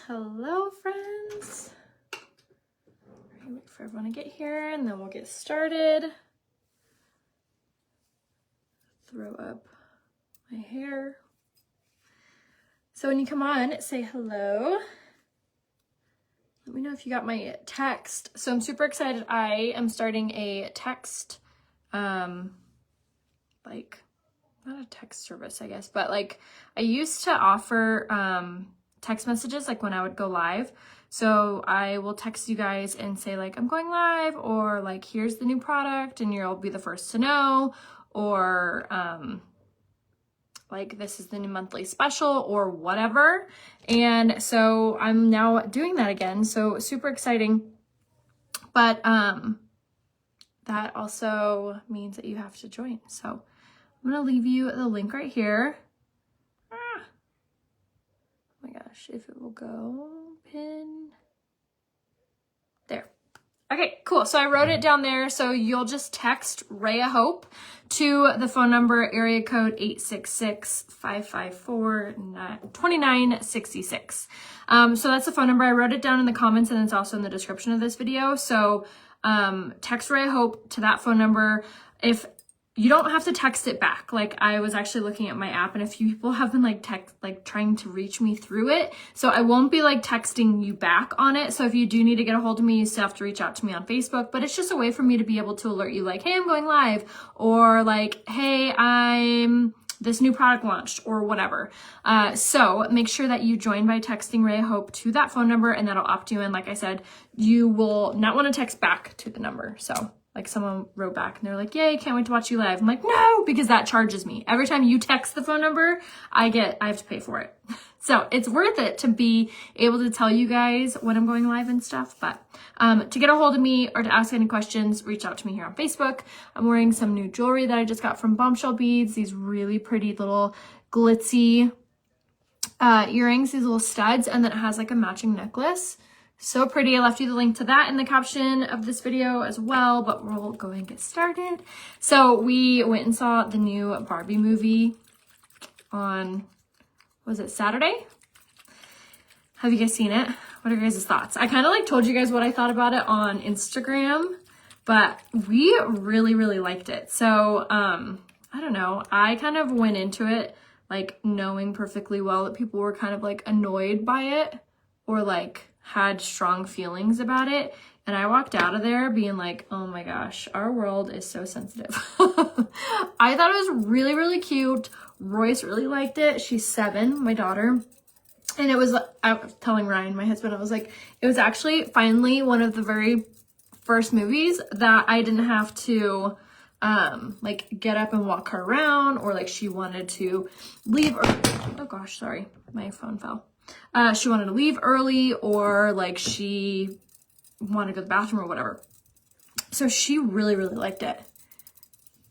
Hello, friends. Wait for everyone to get here and then we'll get started. Throw up my hair. So when you come on, say hello. Let me know if you got my text. So I'm super excited. I am starting a text, like, not a text service, I guess, but like I used to offer text messages like when I would go live. So I will text you guys and say like, I'm going live, or like, here's the new product and you'll be the first to know, or like this is the new monthly special or whatever. And so I'm now doing that again. So super exciting. But that also means that you have to join. So I'm gonna leave you the link right here. Oh my gosh, if it will go, pin. There. Okay, cool. So I wrote it down there. So you'll just text Raya Hope to the phone number, area code 866-554-2966. So that's the phone number. I wrote it down in the comments and it's also in the description of this video. So text Raya Hope to that phone number. If you don't have to text it back. Like I was actually looking at my app and a few people have been like trying to reach me through it. So I won't be like texting you back on it. So if you do need to get a hold of me, you still have to reach out to me on Facebook, but it's just a way for me to be able to alert you like, hey, I'm going live, or like, hey, this new product launched, or whatever. So make sure that you join by texting Raya Hope to that phone number and that'll opt you in. Like I said, you will not want to text back to the number. So like someone wrote back and they're like, yay, can't wait to watch you live. I'm like, no, because that charges me. Every time you text the phone number, I have to pay for it. So it's worth it to be able to tell you guys when I'm going live and stuff. But to get a hold of me or to ask any questions, reach out to me here on Facebook. I'm wearing some new jewelry that I just got from Bombshell Beads. These really pretty little glitzy earrings, these little studs, and then it has like a matching necklace. So pretty. I left you the link to that in the caption of this video as well, but we'll go ahead and get started. So we went and saw the new Barbie movie on, was it Saturday? Have you guys seen it? What are your guys' thoughts? I kind of like told you guys what I thought about it on Instagram, but we really, really liked it. So, I don't know. I kind of went into it like knowing perfectly well that people were kind of like annoyed by it or like had strong feelings about it. And I walked out of there being like, oh my gosh, our world is so sensitive. I thought it was really, really cute. Royce really liked it. She's 7, my daughter. And it was, I was telling Ryan, my husband, I was like, it was actually finally one of the very first movies that I didn't have to like get up and walk her around, or like she wanted to leave, or, oh gosh, sorry, my phone fell. She wanted to leave early, or like she wanted to go to the bathroom or whatever. So she really, really liked it.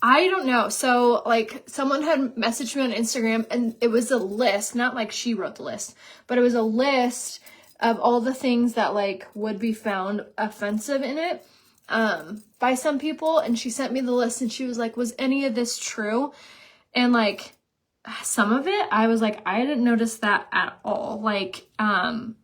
I don't know. So like someone had messaged me on Instagram and it was a list, not like she wrote the list, but it was a list of all the things that like would be found offensive in it by some people. And she sent me the list and she was like, was any of this true? And like, some of it, I was like, I didn't notice that at all. Like, on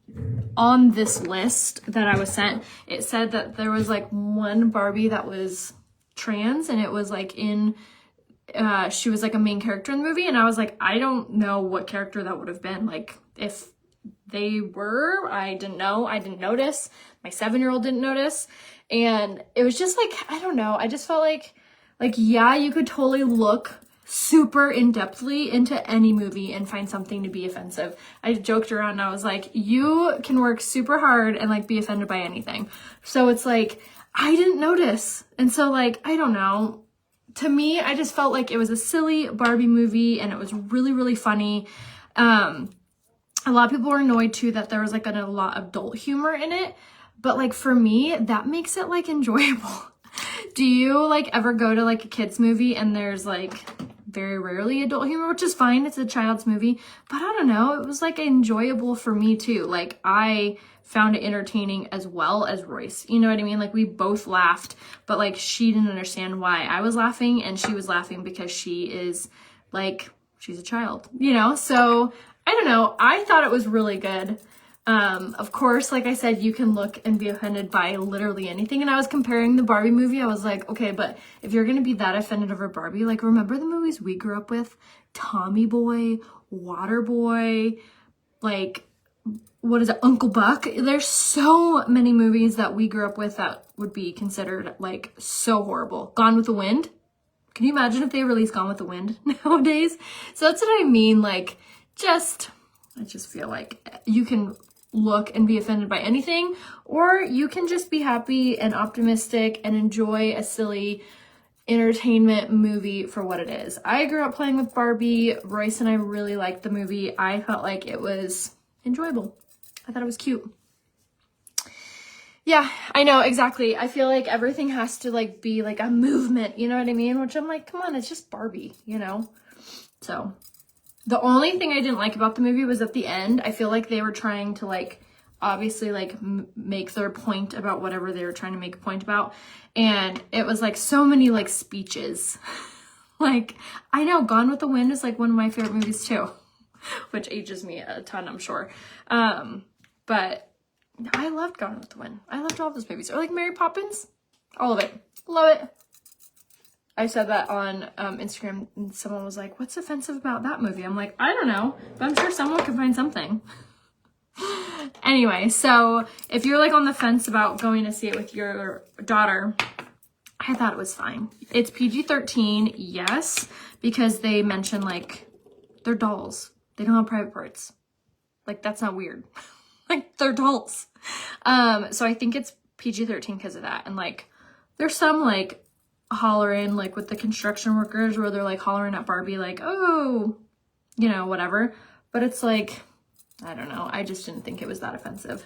this list that I was sent, it said that there was like one Barbie that was trans, and it was like she was like a main character in the movie. And I was like, I don't know what character that would have been. Like, if they were, I didn't know. I didn't notice. My 7-year-old didn't notice. And it was just like, I don't know. I just felt like, yeah, you could totally look super in-depthly into any movie and find something to be offensive. I joked around and I was like, you can work super hard and like be offended by anything. So it's like, I didn't notice. And so like, I don't know. To me, I just felt like it was a silly Barbie movie and it was really, really funny. A lot of people were annoyed too that there was like a lot of adult humor in it. But like for me, that makes it like enjoyable. Do you like ever go to like a kid's movie and there's like very rarely adult humor, which is fine. It's a child's movie, but I don't know. It was like enjoyable for me too. Like I found it entertaining as well as Royce. You know what I mean? Like we both laughed, but like she didn't understand why I was laughing and she was laughing because she is like, she's a child, you know? So I don't know. I thought it was really good. Of course, like I said, you can look and be offended by literally anything. And I was comparing the Barbie movie. I was like, okay, but if you're going to be that offended over Barbie, like remember the movies we grew up with? Tommy Boy, Water Boy, like, what is it, Uncle Buck? There's so many movies that we grew up with that would be considered like so horrible. Gone with the Wind. Can you imagine if they released Gone with the Wind nowadays? So that's what I mean. Like, I just feel like you can look and be offended by anything, or you can just be happy and optimistic and enjoy a silly entertainment movie for what it is. I grew up playing with Barbie. Royce and I really liked the movie. I felt like it was enjoyable. I thought it was cute. Yeah, I know, exactly. I feel like everything has to like be like a movement, you know what I mean? Which I'm like, come on, it's just Barbie, you know? So the only thing I didn't like about the movie was at the end, I feel like they were trying to like, obviously like make their point about whatever they were trying to make a point about. And it was like so many like speeches. Like, I know Gone with the Wind is like one of my favorite movies too, which ages me a ton, I'm sure. But I loved Gone with the Wind. I loved all of those movies. Or like Mary Poppins, all of it. Love it. I said that on Instagram and someone was like, what's offensive about that movie? I'm like, I don't know, but I'm sure someone can find something. Anyway, so if you're like on the fence about going to see it with your daughter, I thought it was fine. It's PG-13, yes, because they mention like they're dolls. They don't have private parts. Like, that's not weird. Like, they're dolls. So I think it's PG-13 because of that. And like, there's some like hollering like with the construction workers where they're like hollering at Barbie like, oh, you know, whatever. But it's like, I don't know. I just didn't think it was that offensive.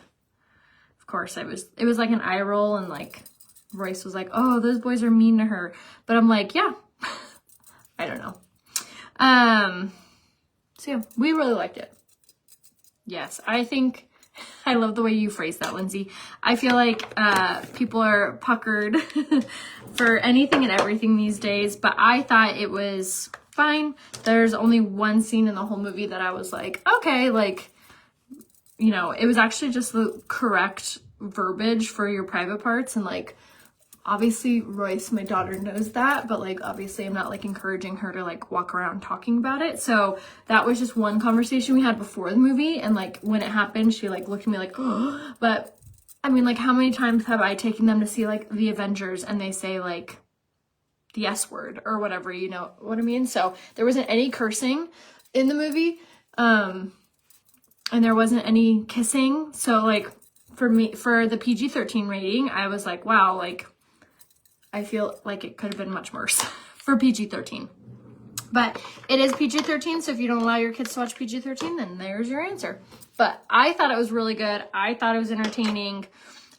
Of course, it was like an eye roll, and like Royce was like, oh, those boys are mean to her. But I'm like, yeah, I don't know. So yeah, we really liked it. Yes, I think, I love the way you phrased that, Lindsay. I feel like people are puckered for anything and everything these days, but I thought it was fine. There's only one scene in the whole movie that I was like, okay, like, you know, it was actually just the correct verbiage for your private parts. And like, obviously Royce, my daughter, knows that, but like, obviously I'm not like encouraging her to like walk around talking about it. So that was just one conversation we had before the movie. And like, when it happened, she like looked at me like, oh, but I mean, like, how many times have I taken them to see like the Avengers and they say like the S word or whatever, you know what I mean? So there wasn't any cursing in the movie. And there wasn't any kissing. So like, for me, for the PG-13 rating, I was like, wow, like, I feel like it could have been much worse for PG-13. But it is PG-13, so if you don't allow your kids to watch PG-13, then there's your answer. But I thought it was really good. I thought it was entertaining.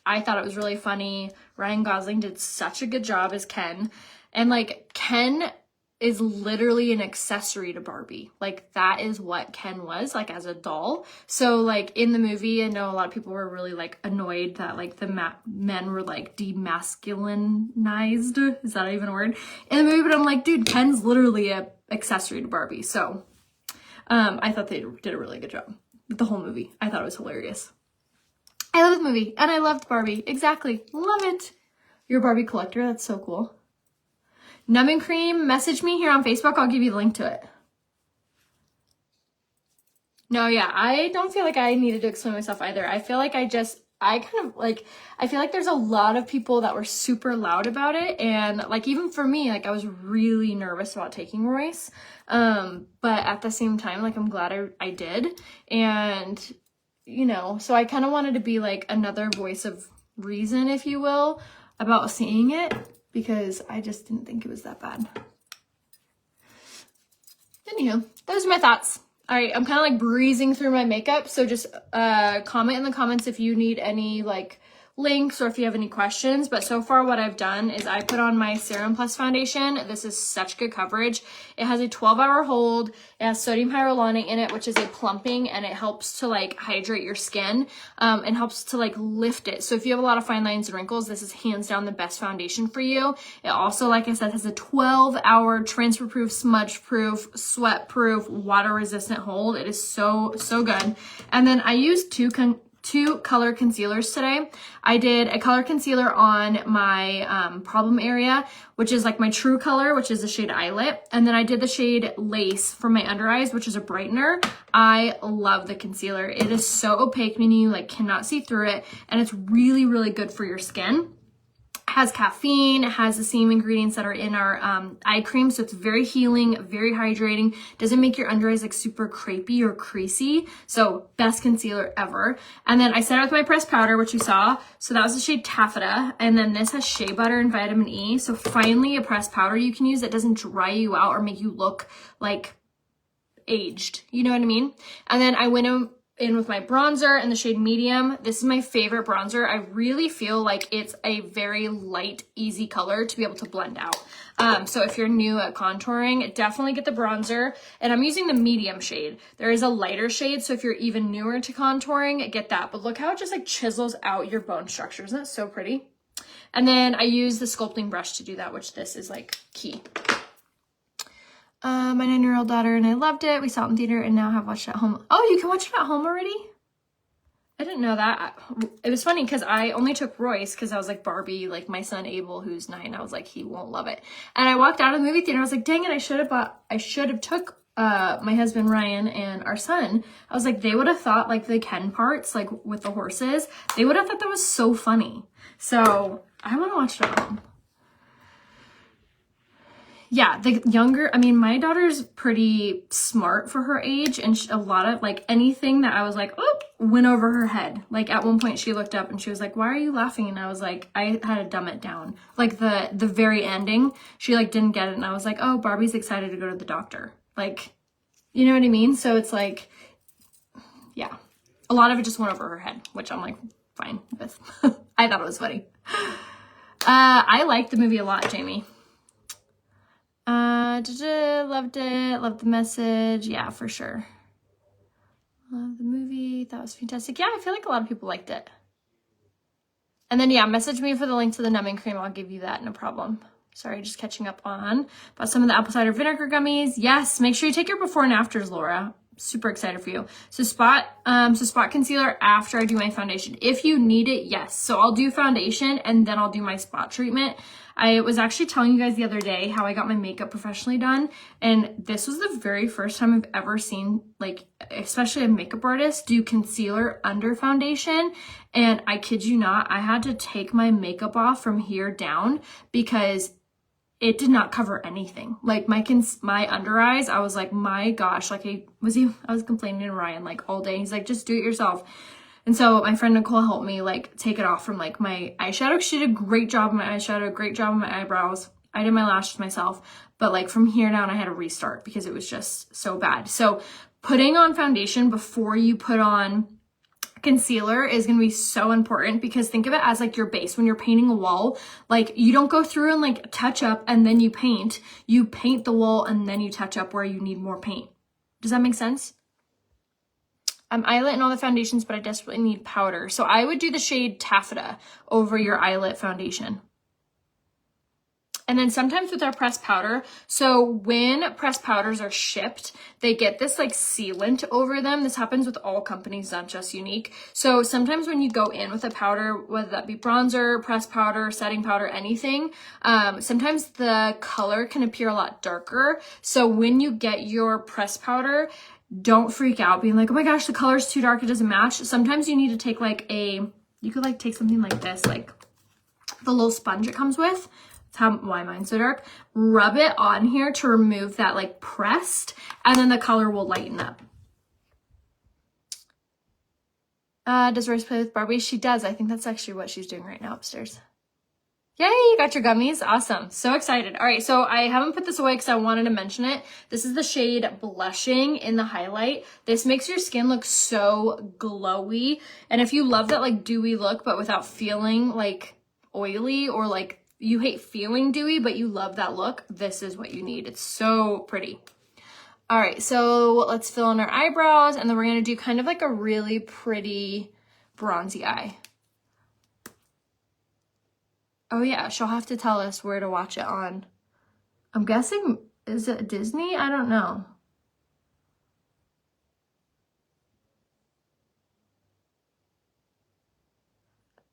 I thought it was really funny. Ryan Gosling did such a good job as Ken. And like, Ken is literally an accessory to Barbie. Like, that is what Ken was, like, as a doll. So like, in the movie, I know a lot of people were really like annoyed that like the men were like demasculinized. Is that even a word? In the movie, but I'm like, dude, Ken's literally a accessory to Barbie. So I thought they did a really good job with the whole movie. I thought it was hilarious. I love the movie, and I loved Barbie. Exactly. Love it. You're a Barbie collector. That's so cool. Numbing Cream, message me here on Facebook. I'll give you the link to it. No, yeah, I don't feel like I needed to explain myself either. I feel like I feel like there's a lot of people that were super loud about it. And like, even for me, like, I was really nervous about taking Royce. But at the same time, like, I'm glad I did. And, you know, so I kind of wanted to be like another voice of reason, if you will, about seeing it, because I just didn't think it was that bad. Anywho, those are my thoughts. All right, I'm kind of like breezing through my makeup, so just comment in the comments if you need any like links or if you have any questions. But so far what I've done is I put on my Serum Plus foundation. This is such good coverage. It has a 12-hour hold. It has sodium hyaluronate in it, which is a plumping, and it helps to like hydrate your skin and helps to like lift it. So if you have a lot of fine lines and wrinkles, this is hands down the best foundation for you. It also, like I said, has a 12-hour transfer proof, smudge proof, sweat proof, water resistant hold. It is so good. And then I used two 2 color concealers today. I did a color concealer on my problem area, which is like my true color, which is the shade Eyelet. And then I did the shade Lace for my under eyes, which is a brightener. I love the concealer. It is so opaque, meaning you like cannot see through it. And it's really, really good for your skin. Has caffeine, it has the same ingredients that are in our eye cream, so it's very healing, very hydrating, doesn't make your under eyes like super crepey or creasy, so best concealer ever. And then I set it with my pressed powder, which you saw, so that was the shade Taffeta, and then this has shea butter and vitamin E, so finally a pressed powder you can use that doesn't dry you out or make you look like aged, you know what I mean? And then I went in with my bronzer in the shade Medium. This is my favorite bronzer. I really feel like it's a very light, easy color to be able to blend out. So if you're new at contouring, definitely get the bronzer. And I'm using the medium shade. There is a lighter shade, so if you're even newer to contouring, get that. But look how it just like chisels out your bone structure. Isn't that so pretty? And then I use the sculpting brush to do that, which this is like key. My 9-year-old daughter and I loved it. We saw it in theater and now have watched it at home. Oh, you can watch it at home already? I didn't know that. It was funny because I only took Royce because I was like, Barbie, like my son Abel, who's 9, I was like, he won't love it. And I walked out of the movie theater. I was like, dang it, I should have took my husband Ryan and our son. I was like, they would have thought like the Ken parts, like with the horses, they would have thought that was so funny. So I want to watch it at home. Yeah, the younger, I mean, my daughter's pretty smart for her age, and a lot of, like, anything that I was like, oh, went over her head. Like, at one point, she looked up and she was like, why are you laughing? And I was like, I had to dumb it down. Like, the very ending, she, like, didn't get it, and I was like, oh, Barbie's excited to go to the doctor. Like, you know what I mean? So it's like, yeah. A lot of it just went over her head, which I'm, like, fine with. I thought it was funny. I liked the movie a lot, Jamie. Loved it, loved the message, yeah, for sure. Love the movie, that was fantastic. Yeah, I feel like a lot of people liked it. And then, yeah, message me for the link to the numbing cream, I'll give you that, no problem. Sorry, just catching up on about some of the apple cider vinegar gummies. Yes, make sure you take your before and afters, Laura. Super excited for you. So spot concealer after I do my foundation. If you need it, yes. So I'll do foundation and then I'll do my spot treatment. I was actually telling you guys the other day how I got my makeup professionally done. And this was the very first time I've ever seen, like, especially a makeup artist do concealer under foundation. And I kid you not, I had to take my makeup off from here down because it did not cover anything. Like my under eyes, I was like, my gosh, like I was complaining to Ryan like all day. He's like, just do it yourself. And so my friend Nicole helped me like take it off from like my eyeshadow. She did a great job on my eyeshadow, great job on my eyebrows. I did my lashes myself, but like from here down, I had to restart because it was just so bad. So putting on foundation before you put on concealer is going to be so important because think of it as like your base. When you're painting a wall, like you don't go through and like touch up and then you paint the wall and then you touch up where you need more paint. Does that make sense? I'm eyelet and all the foundations, but I desperately need powder. So I would do the shade Taffeta over your eyelet foundation. And then sometimes with our pressed powder, so when pressed powders are shipped, they get this like sealant over them. This happens with all companies, not just Unique. So sometimes when you go in with a powder, whether that be bronzer, pressed powder, setting powder, anything, sometimes the color can appear a lot darker. So when you get your pressed powder, don't freak out being like, oh my gosh, the color's too dark, it doesn't match. Sometimes you need to take like you could like take something like this, like the little sponge it comes with. Why mine's so dark. Rub it on here to remove that like pressed, and then the color will lighten up. Does Royce play with Barbie? She does. I think that's actually what she's doing right now upstairs. Yay, you got your gummies. Awesome. So excited. All right, so I haven't put this away because I wanted to mention it. This is the shade Blushing in the highlight. This makes your skin look so glowy. And if you love that like dewy look, but without feeling like oily or like you hate feeling dewy, but you love that look, this is what you need. It's so pretty. All right, so let's fill in our eyebrows, and then we're gonna do kind of like a really pretty bronzy eye. Oh yeah, she'll have to tell us where to watch it on. I'm guessing, is it Disney? I don't know.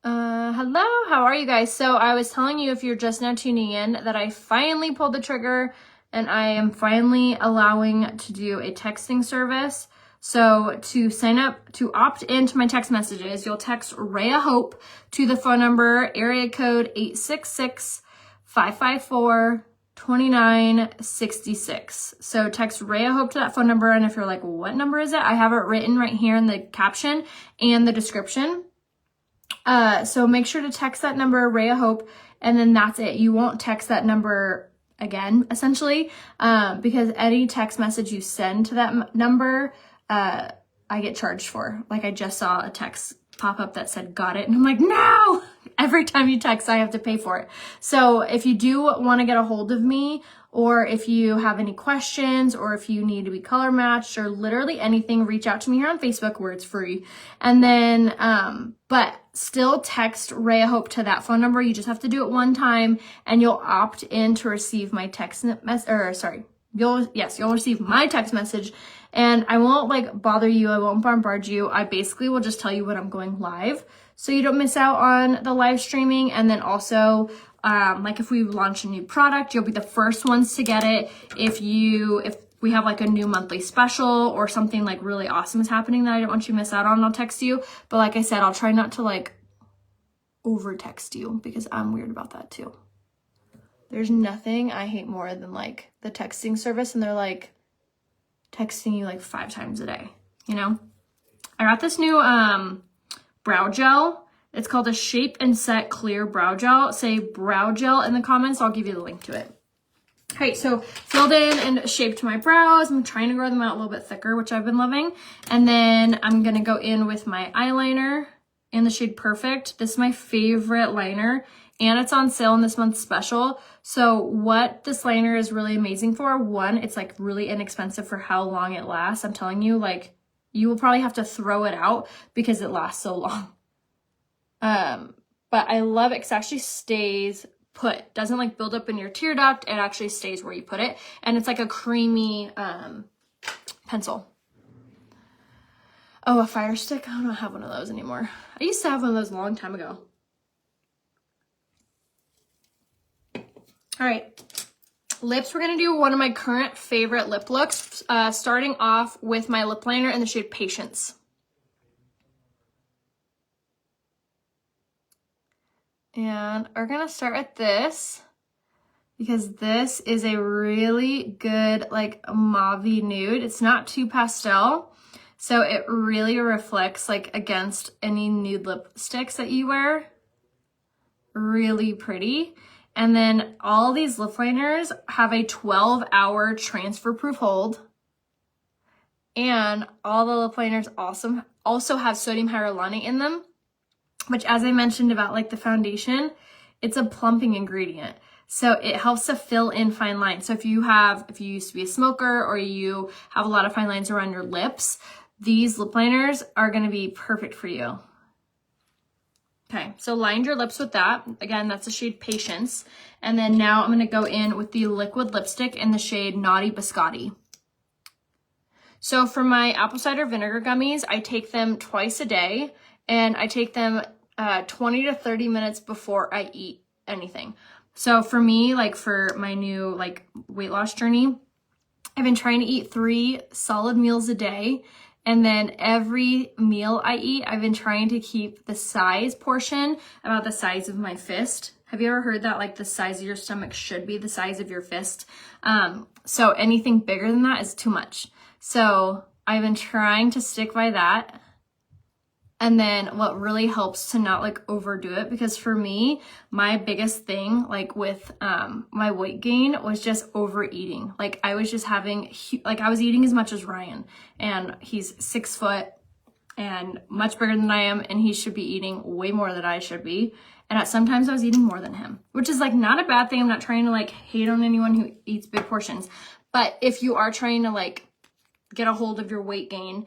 Hello, how are you guys? So I was telling you, if you're just now tuning in, that I finally pulled the trigger and I am finally allowing to do a texting service. So to sign up, to opt into my text messages, you'll text Rhea Hope to the phone number, area code 866-554-2966. So text Rhea Hope to that phone number. And if you're like, what number is it? I have it written right here in the caption and the description. So make sure to text that number, Rhea Hope, and then that's it. You won't text that number again, essentially, because any text message you send to that number, I get charged for. Like, I just saw a text pop up that said, got it. And I'm like, no! Every time you text, I have to pay for it. So if you do want to get a hold of me, or if you have any questions, or if you need to be color matched, or literally anything, reach out to me here on Facebook where it's free. And then, but still text Rhea Hope to that phone number. You just have to do it one time, and you'll opt in to receive my text you'll receive my text message, and I won't like bother you. I won't bombard you. I basically will just tell you when I'm going live, so you don't miss out on the live streaming. And then also, like if we launch a new product, you'll be the first ones to get it. If we have like a new monthly special or something like really awesome is happening that I don't want you to miss out on, I'll text you. But like I said, I'll try not to like over text you, because I'm weird about that too. There's nothing I hate more than like the texting service, and they're like texting you like 5 times a day, you know? I got this new brow gel. It's called a Shape and Set Clear Brow Gel. Say brow gel in the comments. I'll give you the link to it. Okay, so filled in and shaped my brows. I'm trying to grow them out a little bit thicker, which I've been loving. And then I'm going to go in with my eyeliner in the shade Perfect. This is my favorite liner, and it's on sale in this month's special. So what this liner is really amazing for, one, it's like really inexpensive for how long it lasts. I'm telling you, like, you will probably have to throw it out because it lasts so long. But I love it because it actually stays put. Doesn't like build up in your tear duct. It actually stays where you put it. And it's like a creamy pencil. Oh, a fire stick? I don't have one of those anymore. I used to have one of those a long time ago. All right, lips. We're gonna do one of my current favorite lip looks, starting off with my lip liner in the shade Patience. And we're gonna start with this, because this is a really good like mauve-y nude. It's not too pastel, so it really reflects like against any nude lipsticks that you wear. Really pretty. And then all these lip liners have a 12-hour transfer-proof hold. And all the lip liners also have sodium hyaluronic in them, which, as I mentioned about like the foundation, it's a plumping ingredient. So it helps to fill in fine lines. So if you used to be a smoker, or you have a lot of fine lines around your lips, these lip liners are going to be perfect for you. Okay, so lined your lips with that. Again, that's the shade Patience. And then now I'm going to go in with the liquid lipstick in the shade Naughty Biscotti. So for my apple cider vinegar gummies, I take them twice a day, and I take them 20 to 30 minutes before I eat anything. So for me, like for my new like weight loss journey, I've been trying to eat 3 solid meals a day. And then every meal I eat, I've been trying to keep the size portion about the size of my fist. Have you ever heard that like the size of your stomach should be the size of your fist? So anything bigger than that is too much. So I've been trying to stick by that. And then what really helps to not like overdo it, because for me, my biggest thing like with my weight gain was just overeating. Like I was just having, like I was eating as much as Ryan, and he's 6 foot and much bigger than I am, and he should be eating way more than I should be. And sometimes I was eating more than him, which is like not a bad thing. I'm not trying to like hate on anyone who eats big portions. But if you are trying to like get a hold of your weight gain,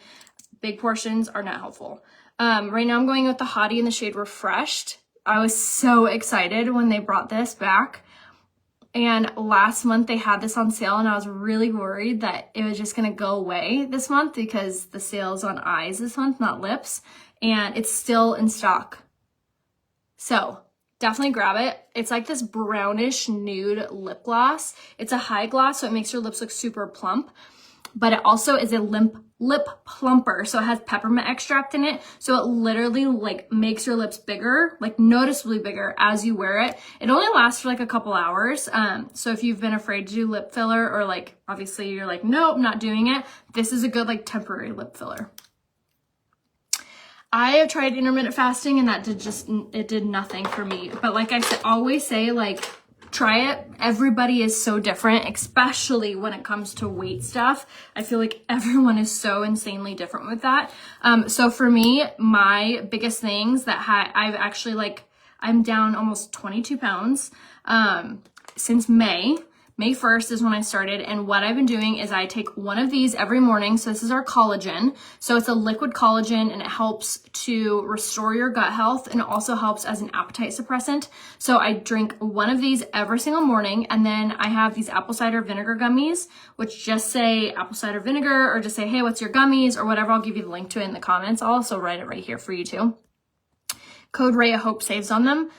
big portions are not helpful. Right now I'm going with the Hottie in the shade Refreshed. I was so excited when they brought this back. And last month they had this on sale, and I was really worried that it was just going to go away this month, because the sale is on eyes this month, not lips. And it's still in stock. So definitely grab it. It's like this brownish nude lip gloss. It's a high gloss, so it makes your lips look super plump, but it also is a lip plumper. So it has peppermint extract in it. So it literally like makes your lips bigger, like noticeably bigger as you wear it. It only lasts for like a couple hours. So if you've been afraid to do lip filler, or like, obviously you're like, nope, not doing it, this is a good like temporary lip filler. I have tried intermittent fasting and that it did nothing for me. But like I said, always say, like, try it. Everybody is so different, especially when it comes to weight stuff. I feel like everyone is so insanely different with that. So for me, my biggest things that I've actually like, I'm down almost 22 pounds since May 1st is when I started, and what I've been doing is I take one of these every morning. So this is our collagen. So it's a liquid collagen, and it helps to restore your gut health, and it also helps as an appetite suppressant. So I drink one of these every single morning, and then I have these apple cider vinegar gummies, which just say apple cider vinegar, or just say, hey, what's your gummies, or whatever. I'll give you the link to it in the comments. I'll also write it right here for you too. Code Rhea Hope saves on them.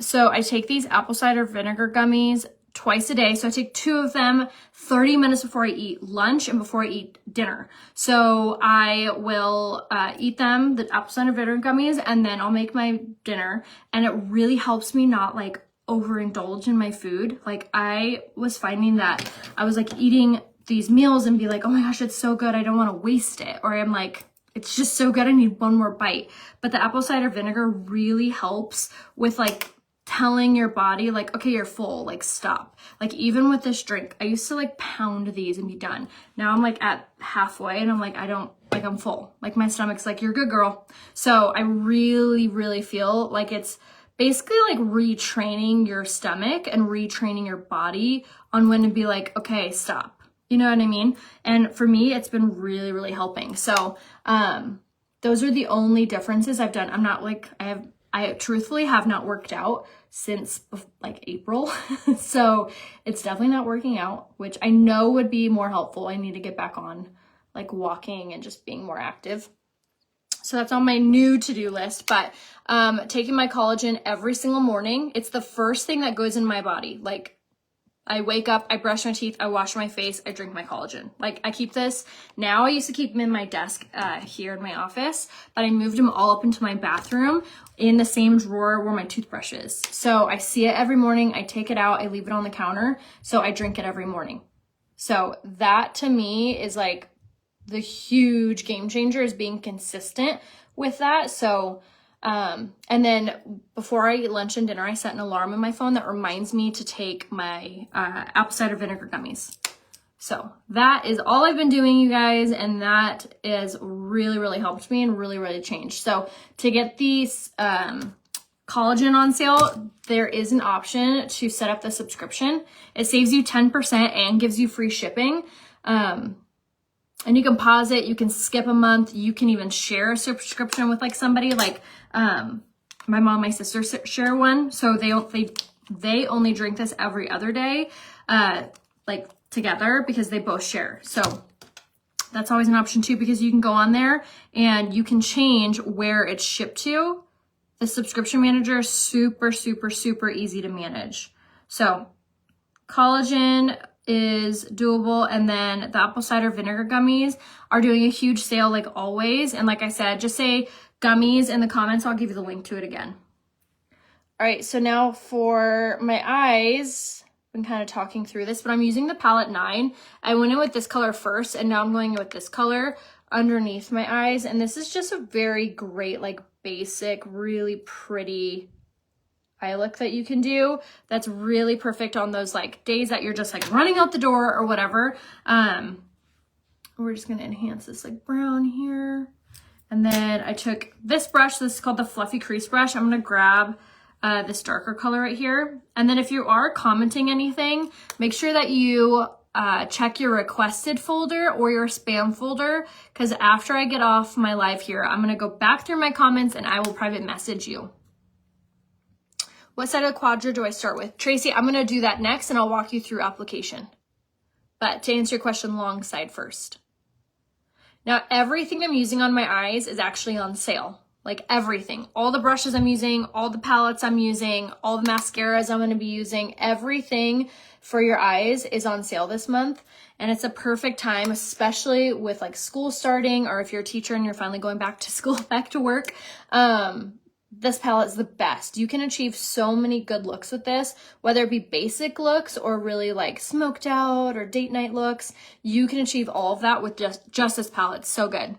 So I take these apple cider vinegar gummies twice a day. So I take 2 of them 30 minutes before I eat lunch and before I eat dinner. So I will eat them, the apple cider vinegar gummies, and then I'll make my dinner. And it really helps me not like overindulge in my food. Like I was finding that I was like eating these meals and be like, oh my gosh, it's so good, I don't want to waste it. Or I'm like, it's just so good, I need one more bite. But the apple cider vinegar really helps with like telling your body like, okay, you're full, like stop. Like even with this drink, I used to like pound these and be done. Now I'm like at halfway and I'm like, I'm full. Like my stomach's like, you're good, girl. So I really, really feel like it's basically like retraining your stomach and retraining your body on when to be like, okay, stop. You know what I mean? And for me, it's been really, really helping. So those are the only differences I've done. I'm not like, I truthfully have not worked out since like April. So it's definitely not working out, which I know would be more helpful. I need to get back on like walking and just being more active. So that's on my new to-do list, but taking my collagen every single morning. It's the first thing that goes in my body. Like I wake up, I brush my teeth, I wash my face, I drink my collagen. Like I keep this now. I used to keep them in my desk here in my office, but I moved them all up into my bathroom in the same drawer where my toothbrush is. So I see it every morning, I take it out, I leave it on the counter. So I drink it every morning. So that to me is like the huge game changer, is being consistent with that. So and then before I eat lunch and dinner, I set an alarm on my phone that reminds me to take my apple cider vinegar gummies. So that is all I've been doing, you guys, and that is really, really helped me and really, really changed. So to get these collagen on sale, there is an option to set up the subscription. It saves you 10% and gives you free shipping. And you can pause it, you can skip a month, you can even share a subscription with like somebody. Like my mom, my sister share one, so they only drink this every other day, like together, because they both share. So that's always an option too, because you can go on there and you can change where it's shipped to. The subscription manager is super, super, super easy to manage. So collagen is doable, and then the apple cider vinegar gummies are doing a huge sale like always. And like I said, just say gummies in the comments, I'll give you the link to it again. All right, so now for my eyes, I've been kind of talking through this, but I'm using the palette 9. I went in with this color first, and now I'm going in with this color underneath my eyes. And this is just a very great, like basic, really pretty eye look that you can do. That's really perfect on those like days that you're just like running out the door or whatever. We're just gonna enhance this like brown here. And then I took this brush, this is called the Fluffy Crease Brush. I'm gonna grab this darker color right here. And then if you are commenting anything, make sure that you check your requested folder or your spam folder, because after I get off my live here, I'm gonna go back through my comments and I will private message you. What side of the quadra do I start with? Tracy, I'm gonna do that next and I'll walk you through application. But to answer your question, long side first. Now, everything I'm using on my eyes is actually on sale. Like everything, all the brushes I'm using, all the palettes I'm using, all the mascaras I'm going to be using, everything for your eyes is on sale this month. And it's a perfect time, especially with like school starting, or if you're a teacher and you're finally going back to school, back to work. This palette is the best. You can achieve so many good looks with this, whether it be basic looks or really like smoked out or date night looks. You can achieve all of that with just this palette. It's so good.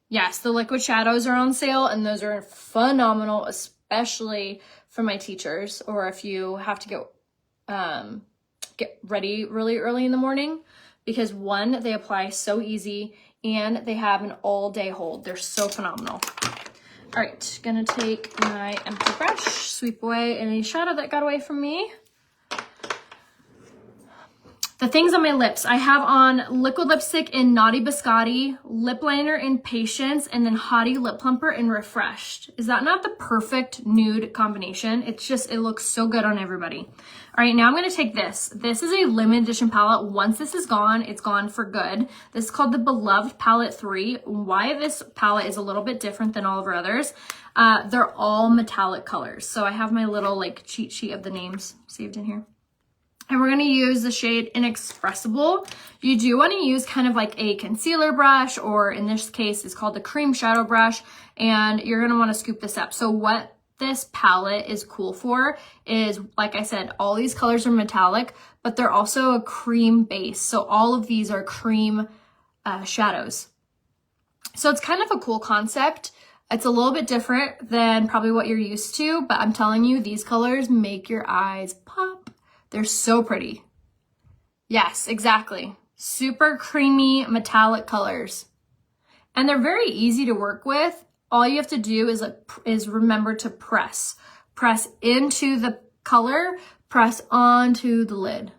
Yes, the liquid shadows are on sale, and those are phenomenal, especially for my teachers, or if you have to get ready really early in the morning, because one, they apply so easy, and they have an all-day hold. They're so phenomenal. All right, gonna take my empty brush, sweep away any shadow that got away from me. The things on my lips, I have on liquid lipstick in Naughty Biscotti, lip liner in Patience, and then Hottie Lip Plumper in Refreshed. Is that not the perfect nude combination? It's just, it looks so good on everybody. All right, now I'm gonna take this. This is a limited edition palette. Once this is gone, it's gone for good. This is called the Beloved Palette 3. Why this palette is a little bit different than all of our others. They're all metallic colors. So I have my little like cheat sheet of the names saved in here. And we're going to use the shade Inexpressible. You do want to use kind of like a concealer brush, or in this case, it's called the cream shadow brush. And you're going to want to scoop this up. So what this palette is cool for is, like I said, all these colors are metallic, but they're also a cream base. So all of these are cream shadows. So it's kind of a cool concept. It's a little bit different than probably what you're used to, but I'm telling you, these colors make your eyes pop. They're so pretty. Yes, exactly. Super creamy metallic colors. And they're very easy to work with. All you have to do is remember to press. Press into the color, press onto the lid.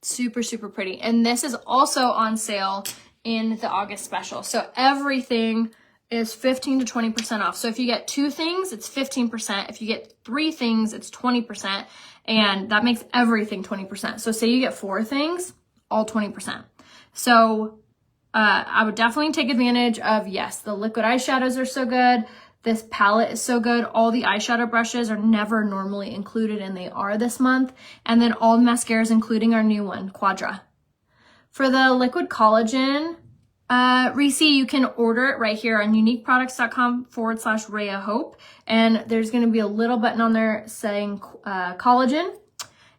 Super, super pretty. And this is also on sale in the August special. So everything is 15 to 20% off. So if you get 2 things, it's 15%. If you get 3 things, it's 20%. And that makes everything 20%. So say you get 4 things, all 20%. So I would definitely take advantage of, yes, the liquid eyeshadows are so good. This palette is so good. All the eyeshadow brushes are never normally included, and they are this month. And then all the mascaras, including our new one, Quadra. For the liquid collagen, Reese, you can order it right here on uniqueproducts.com/Rhea Hope. And there's going to be a little button on there saying collagen.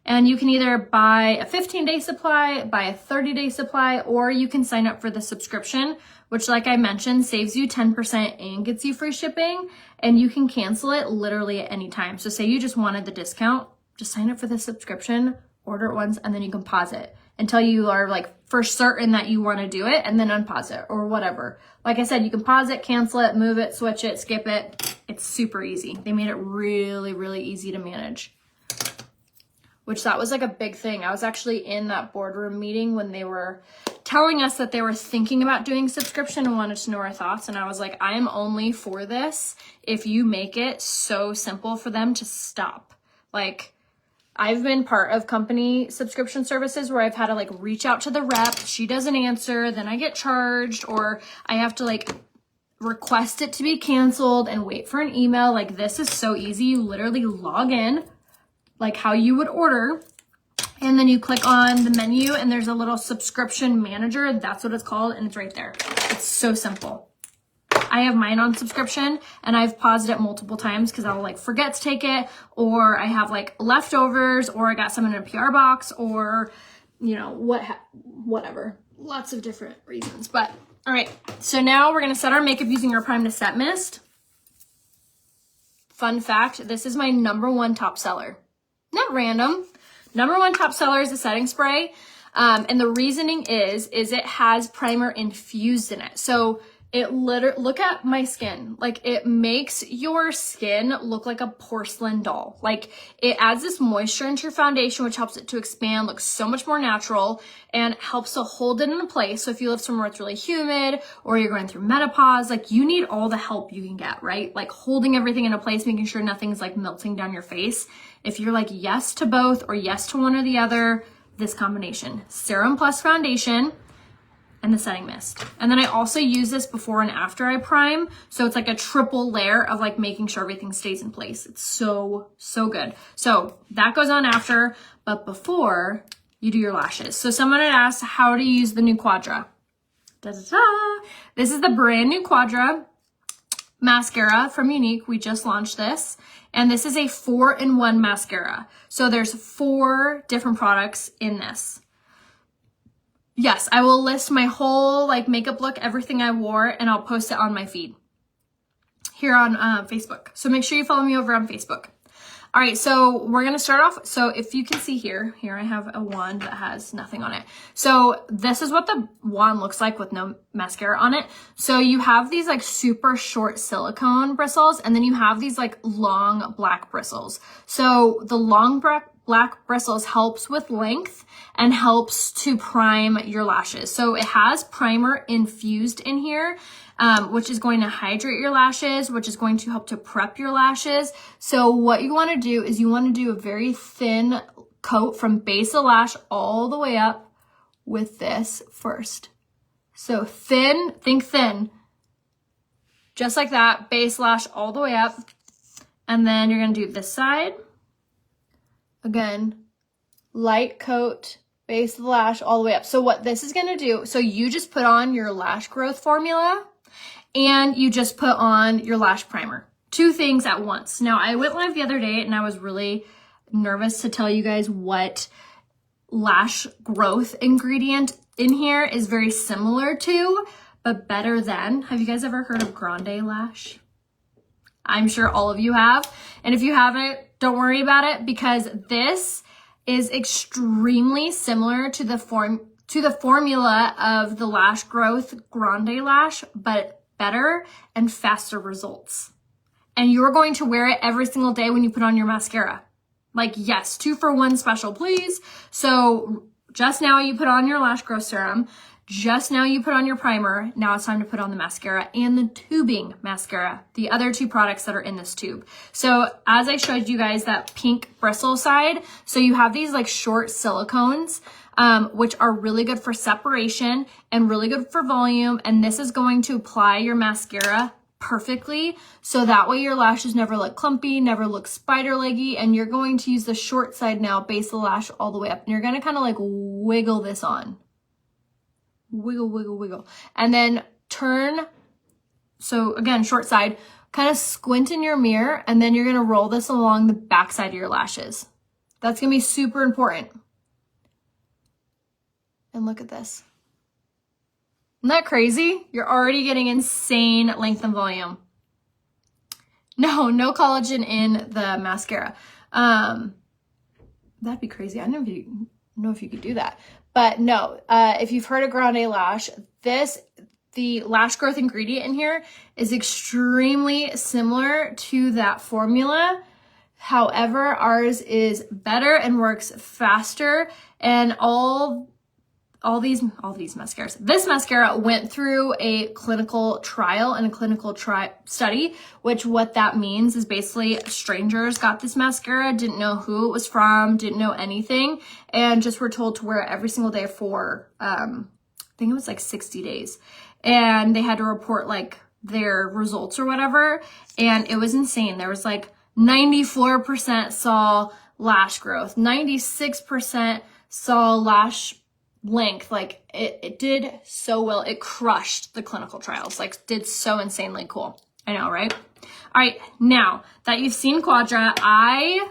And you can either buy a 15-day supply, buy a 30-day supply, or you can sign up for the subscription, which, like I mentioned, saves you 10% and gets you free shipping. And you can cancel it literally at any time. So say you just wanted the discount, just sign up for the subscription, order it once, and then you can pause it until you are like for certain that you want to do it, and then unpause it or whatever. Like I said, you can pause it, cancel it, move it, switch it, skip it. It's super easy. They made it really, really easy to manage, which that was like a big thing. I was actually in that boardroom meeting when they were telling us that they were thinking about doing subscription and wanted to know our thoughts. And I was like, I am only for this if you make it so simple for them to stop. Like, I've been part of company subscription services where I've had to like reach out to the rep. She doesn't answer, then I get charged, or I have to like request it to be canceled and wait for an email. Like, this is so easy. You literally log in like how you would order, and then you click on the menu and there's a little subscription manager. That's what it's called. And it's right there. It's so simple. I have mine on subscription, and I've paused it multiple times because I'll like forget to take it, or I have like leftovers, or I got some in a PR box, or you know, whatever. Lots of different reasons. But all right, so now we're going to set our makeup using our Prime to Set Mist. Fun fact, this is my #1 top seller. Not random. #1 top seller is the setting spray. And the reasoning is it has primer infused in it. So it look at my skin. Like, it makes your skin look like a porcelain doll. Like, it adds this moisture into your foundation, which helps it to expand, look so much more natural, and helps to hold it in place. So if you live somewhere it's really humid, or you're going through menopause, like, you need all the help you can get, right? Like, holding everything into place, making sure nothing's like melting down your face. If you're like yes to both or yes to one or the other, this combination, serum plus foundation, and the setting mist. And then I also use this before and after I prime. So it's like a triple layer of like making sure everything stays in place. It's so, so good. So that goes on after, but before you do your lashes. So someone had asked how to use the new Quadra. Da-da-da. This is the brand new Quadra mascara from Unique. We just launched this. And this is a 4-in-1 mascara. So there's 4 different products in this. Yes, I will list my whole like makeup look, everything I wore, and I'll post it on my feed here on Facebook. So make sure you follow me over on Facebook. All right, so we're gonna start off. So if you can see here I have a wand that has nothing on it. So this is what the wand looks like with no mascara on it. So you have these like super short silicone bristles, and then you have these like long black bristles. So the long black bristles helps with length and helps to prime your lashes. So it has primer infused in here, which is going to hydrate your lashes, which is going to help to prep your lashes. So what you want to do is you want to do a very thin coat from base of lash all the way up with this first. So thin, think thin, just like that, base lash all the way up. And then you're going to do this side. Again, light coat, base of the lash all the way up. So what this is going to do, so you just put on your lash growth formula and you just put on your lash primer. 2 things at once. Now, I went live the other day and I was really nervous to tell you guys what lash growth ingredient in here is very similar to, but better than. Have you guys ever heard of Grande Lash? I'm sure all of you have. And if you haven't, don't worry about it, because this is extremely similar to the formula of the Lash Growth Grande Lash, but better and faster results. And you're going to wear it every single day when you put on your mascara. Like, yes, 2 for 1 special, please. So just now you put on your lash growth serum. Just now you put on your primer. Now it's time to put on the mascara and the tubing mascara, the other 2 products that are in this tube. So as I showed you guys that pink bristle side, so you have these like short silicones, which are really good for separation and really good for volume. And this is going to apply your mascara perfectly. So that way your lashes never look clumpy, never look spider leggy. And you're going to use the short side now, base of the lash all the way up. And you're going to kind of like wiggle this on. Wiggle, wiggle, wiggle. And then turn. So again, short side, kind of squint in your mirror, and then you're going to roll this along the back side of your lashes. That's going to be super important. And look at this. Isn't that crazy? You're already getting insane length and volume. No collagen in the mascara. That'd be crazy. I don't know if you could do that. But no, if you've heard of Grande Lash, the lash growth ingredient in here is extremely similar to that formula. However, ours is better and works faster, and all these mascaras. This mascara went through a clinical trial and a clinical study, which what that means is basically strangers got this mascara, didn't know who it was from, didn't know anything, and just were told to wear it every single day for, I think it was like 60 days. And they had to report like their results or whatever. And it was insane. There was like 94% saw lash growth, 96% saw lash length. Like it did so well. It crushed the clinical trials, like did so insanely cool. I know, right? All right, now that you've seen Quadra,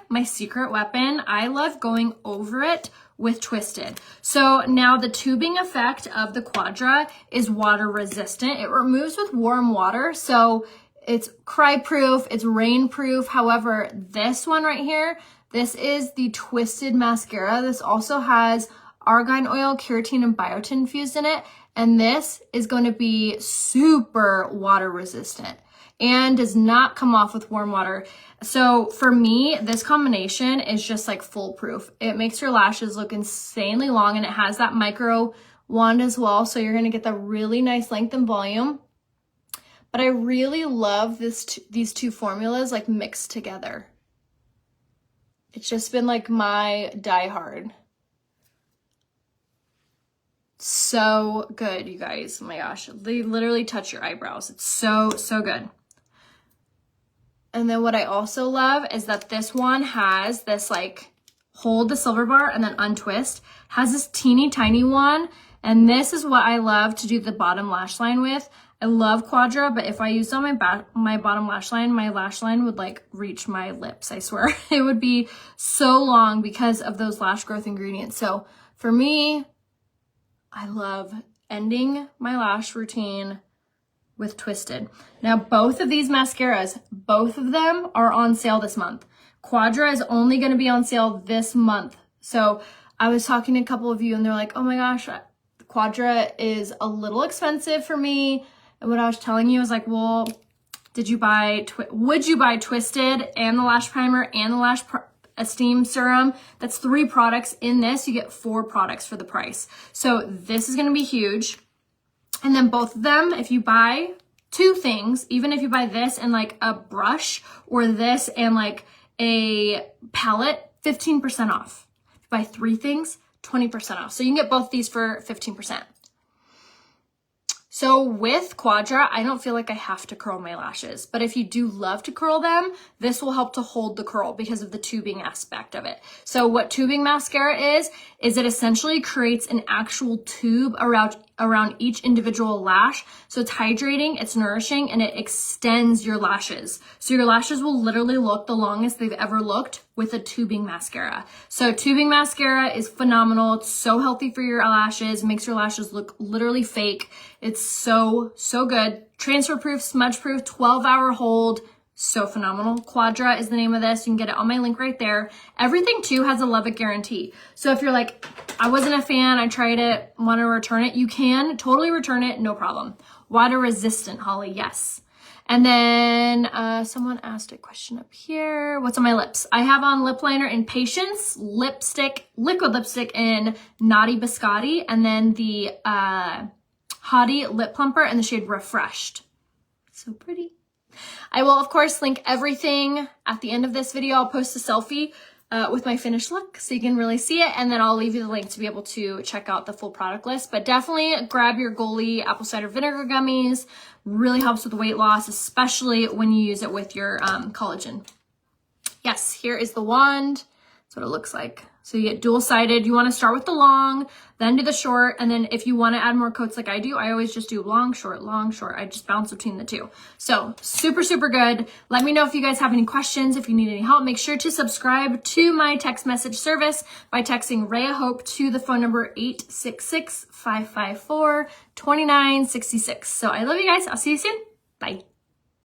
my secret weapon, I love going over it with Twisted. So now the tubing effect of the Quadra is water resistant. It removes with warm water, so it's cry proof, it's rain proof. However, this one right here, this is the Twisted mascara. This also has argan oil, keratin, and biotin infused in it. And this is going to be super water resistant and does not come off with warm water. So for me, this combination is just like foolproof. It makes your lashes look insanely long, and it has that micro wand as well. So you're going to get the really nice length and volume. But I really love these 2 formulas like mixed together. It's just been like my diehard. So good, you guys. Oh my gosh. They literally touch your eyebrows. It's so, so good. And then what I also love is that this one has this like hold the silver bar and then untwist. Has this teeny tiny one. And this is what I love to do the bottom lash line with. I love Quadra, but if I used on my bottom lash line would like reach my lips, I swear. It would be so long because of those lash growth ingredients. So for me, I love ending my lash routine with Twisted. Now, both of these mascaras, both of them are on sale this month. Quadra is only going to be on sale this month. So I was talking to a couple of you and they're like, oh my gosh, Quadra is a little expensive for me. And what I was telling you was like, well, would you buy Twisted and the lash primer and the lash Esteem serum? That's 3 products in this. You get 4 products for the price. So this is going to be huge. And then both of them, if you buy 2 things, even if you buy this and like a brush or this and like a palette, 15% off. If you buy 3 things, 20% off. So you can get both these for 15%. So with Quadra, I don't feel like I have to curl my lashes, but if you do love to curl them, this will help to hold the curl because of the tubing aspect of it. So what tubing mascara is it essentially creates an actual tube around each individual lash. So it's hydrating, it's nourishing, and it extends your lashes. So your lashes will literally look the longest they've ever looked with a tubing mascara. So tubing mascara is phenomenal. It's so healthy for your lashes, makes your lashes look literally fake. It's so, so good. Transfer proof, smudge proof, 12-hour hold. So phenomenal. Quadra is the name of this. You can get it on my link right there. Everything too has a love it guarantee. So if you're like, I wasn't a fan, I tried it, want to return it, you can totally return it, no problem. Water resistant, Holly, yes. And then someone asked a question up here. What's on my lips? I have on lip liner in Patience, liquid lipstick in Naughty Biscotti, and then the Hottie Lip Plumper in the shade Refreshed. So pretty. I will, of course, link everything at the end of this video. I'll post a selfie with my finished look so you can really see it. And then I'll leave you the link to be able to check out the full product list. But definitely grab your Goli apple cider vinegar gummies. Really helps with weight loss, especially when you use it with your collagen. Yes, here is the wand. That's what it looks like. So you get dual-sided. You want to start with the long, then do the short, and then if you want to add more coats like I do, I always just do long, short, long, short. I just bounce between the 2. So super, super good. Let me know if you guys have any questions, if you need any help. Make sure to subscribe to my text message service by texting Rhea Hope to the phone number 866-554-2966. So I love you guys. I'll see you soon. Bye.